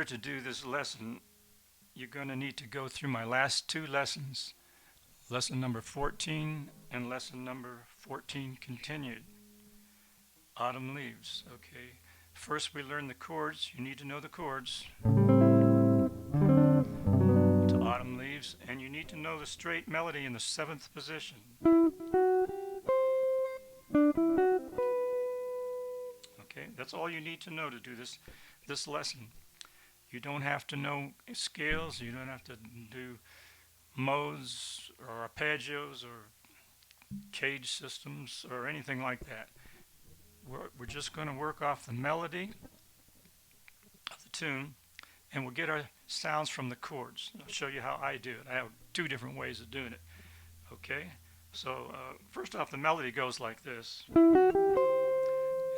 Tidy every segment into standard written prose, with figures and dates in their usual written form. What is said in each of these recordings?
order to do this lesson, you're going to need to go through my last two lessons, lesson number 14 and lesson number 14 continued. Autumn leaves. Okay. First we learn the chords. You need to know the chords to autumn leaves, and you need to know the straight melody in the 7th position. Okay, that's all you need to know to do this lesson. You don't have to know scales, you don't have to do modes or arpeggios or cage systems or anything like that. We're just going to work off the melody of the tune, and we'll get our sounds from the chords. I'll show you how I do it. I have two different ways of doing it. Okay, so first off, the melody goes like this, and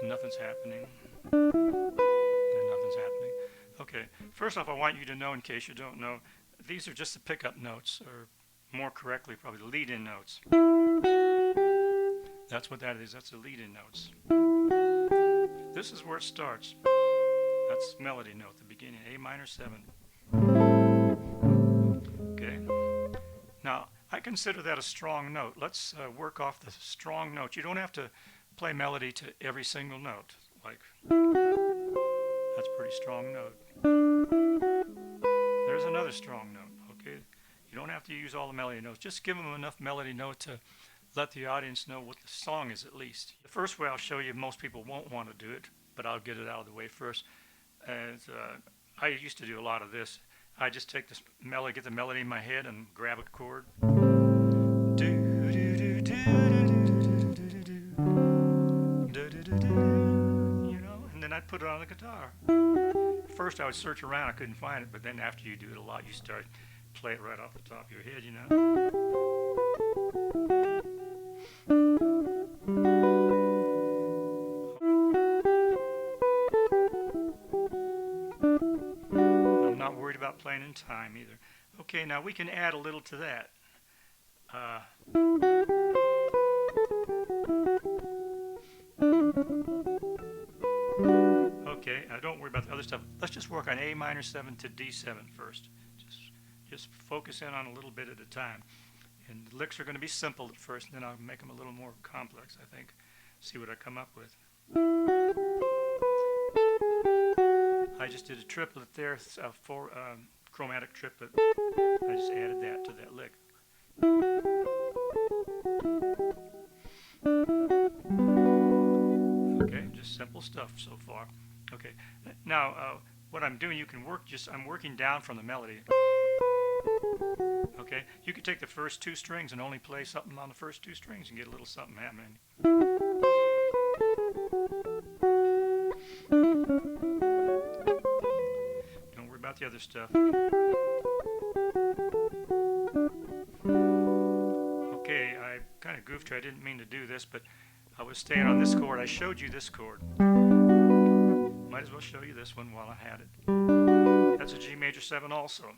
nothing's happening, and nothing's happening. Okay, first off, I want you to know, in case you don't know, these are just the pickup notes, or more correctly, probably the lead-in notes. That's what that is. That's the lead-in notes. This is where it starts. That's melody note, the beginning, A minor 7. Okay. Now, I consider that a strong note. Let's work off the strong notes. You don't have to play melody to every single note. Like, that's a pretty strong note. There's another strong note. Okay. You don't have to use all the melody notes. Just give them enough melody note to let the audience know what the song is, at least. The first way I'll show you, most people won't want to do it, but I'll get it out of the way first. I used to do a lot of this. I just take this melody, get the melody in my head, and grab a chord. You know, and then I'd put it on the guitar. First I would search around, I couldn't find it, but then after you do it a lot, you start play it right off the top of your head, you know. I'm not worried about playing in time either. Okay, now we can add a little to that. Okay, don't worry about the other stuff. Let's just work on A minor 7 to D7 first. Just focus in on a little bit at a time. And the licks are going to be simple at first, and then I'll make them a little more complex, I think. See what I come up with. I just did a triplet there, chromatic triplet. I just added that to that lick. Okay, just simple stuff so far. Okay, now what I'm doing, you can work I'm working down from the melody. Okay, you could take the first two strings and only play something on the first two strings and get a little something happening. Don't worry about the other stuff. Okay, I kind of goofed here. I didn't mean to do this, but I was staying on this chord. I showed you this chord. Might as well show you this one while I had it. That's a G major 7 also.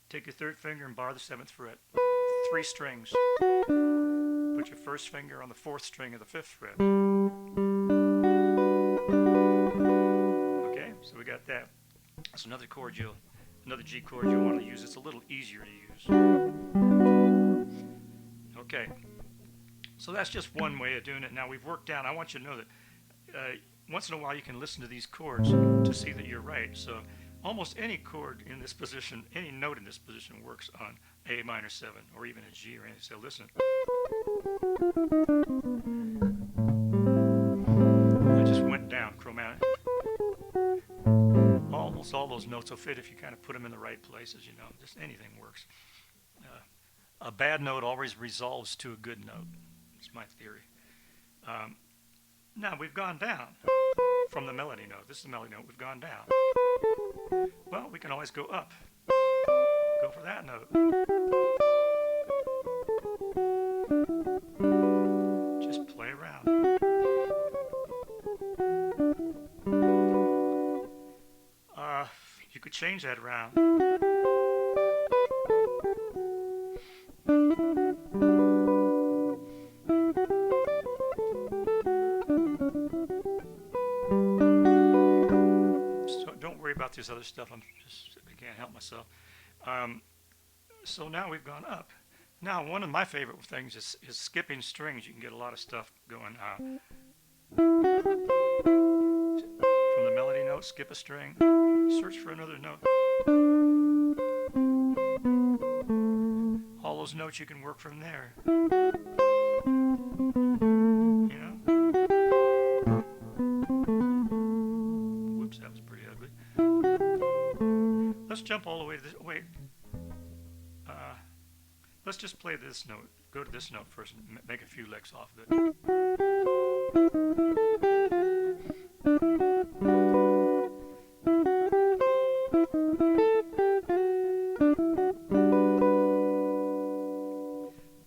Take your third finger and bar the 7th fret. 3 strings. Put your first finger on the 4th string of the 5th fret. Okay, so we got that. That's another chord another G chord you'll want to use. It's a little easier to use. Okay, so that's just one way of doing it. Now we've worked down. I want you to know that once in a while you can listen to these chords to see that you're right. So almost any chord in this position, any note in this position works on A minor 7 or even a G or anything. So listen. I just went down chromatic. Almost all those notes will fit if you kind of put them in the right places, you know. Just anything works. A bad note always resolves to a good note. It's my theory. Now we've gone down from the melody note. This is the melody note. We've gone down. Well, we can always go up. Go for that note. Just play around. You could change that around. out this other stuff. I can't help myself. Um, so now we've gone up. Now, one of my favorite things is skipping strings. You can get a lot of stuff going. From the melody note, skip a string, search for another note. All those notes you can work from there. You know? Whoops, that was pretty ugly. Let's jump all the way to this. Wait. Let's just play this note. Go to this note first and make a few licks off of it.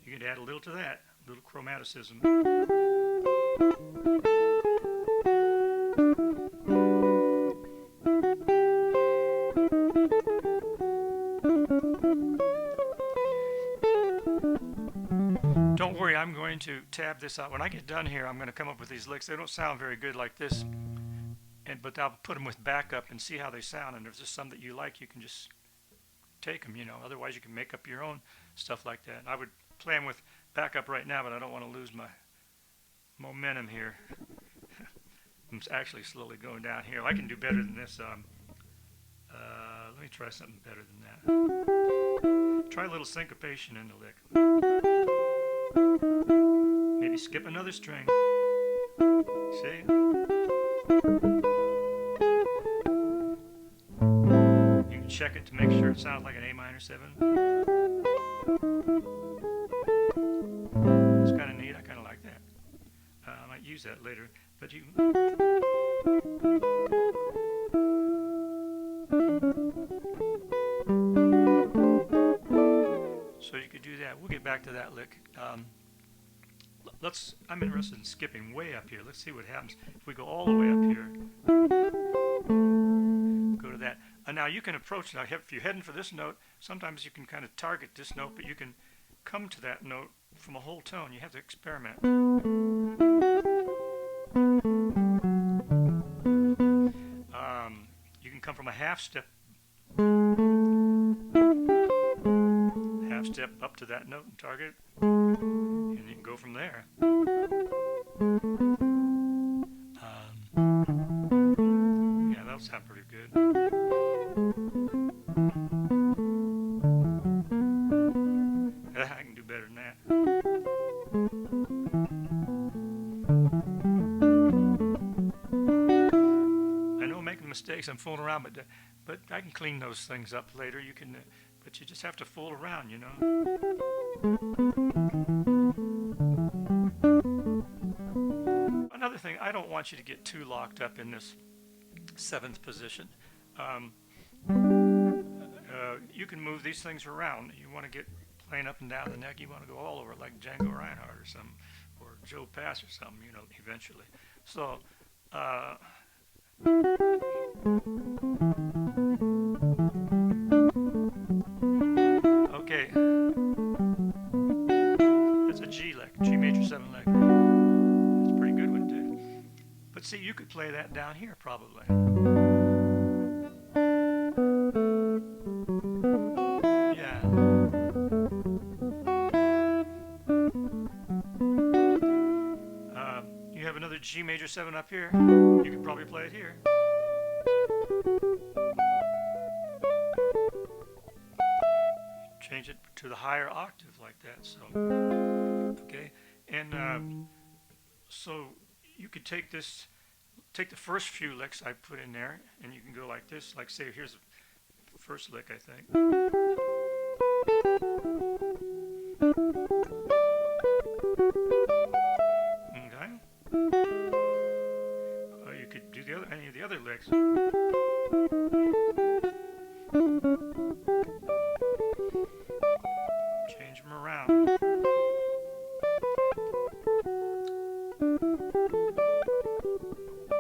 You can add a little to that, a little chromaticism. Don't worry, I'm going to tab this out. When I get done here, I'm going to come up with these licks. They don't sound very good like this, but I'll put them with backup and see how they sound. And if there's some that you like, you can just take them, you know. Otherwise, you can make up your own stuff like that. I would play them with backup right now, but I don't want to lose my momentum here. I'm actually slowly going down here. I can do better than this. Let me try something better than that. Try a little syncopation in the lick. Maybe skip another string. See? You can check it to make sure it sounds like an A minor 7. It's kind of neat. I kind of like that. I might use that later. But you... So you could do that. We'll get back to that lick. I'm interested in skipping way up here. Let's see what happens if we go all the way up here. Go to that. Now you can approach. Now if you're heading for this note, sometimes you can kind of target this note, but you can come to that note from a whole tone. You have to experiment. You can come from a half step up to that note and target, and you can go from there. Yeah, that'll sound pretty good. I can do better than that. I know I'm making mistakes. I'm fooling around, but I can clean those things up later. You can. But you just have to fool around, you know. Another thing, I don't want you to get too locked up in this 7th position. You can move these things around. You want to get playing up and down the neck, you want to go all over like Django Reinhardt or something, or Joe Pass or something, you know, eventually. So, okay, that's a G lick, G major 7 lick. That's a pretty good one too. But see, you could play that down here probably. Yeah. You have another G major 7 up here. You could probably play it here. Change it to the higher octave like that. So, okay, and so you could take the first few licks I put in there, and you can go like this. Like say, here's the first lick, I think. Okay. You could do any of the other licks.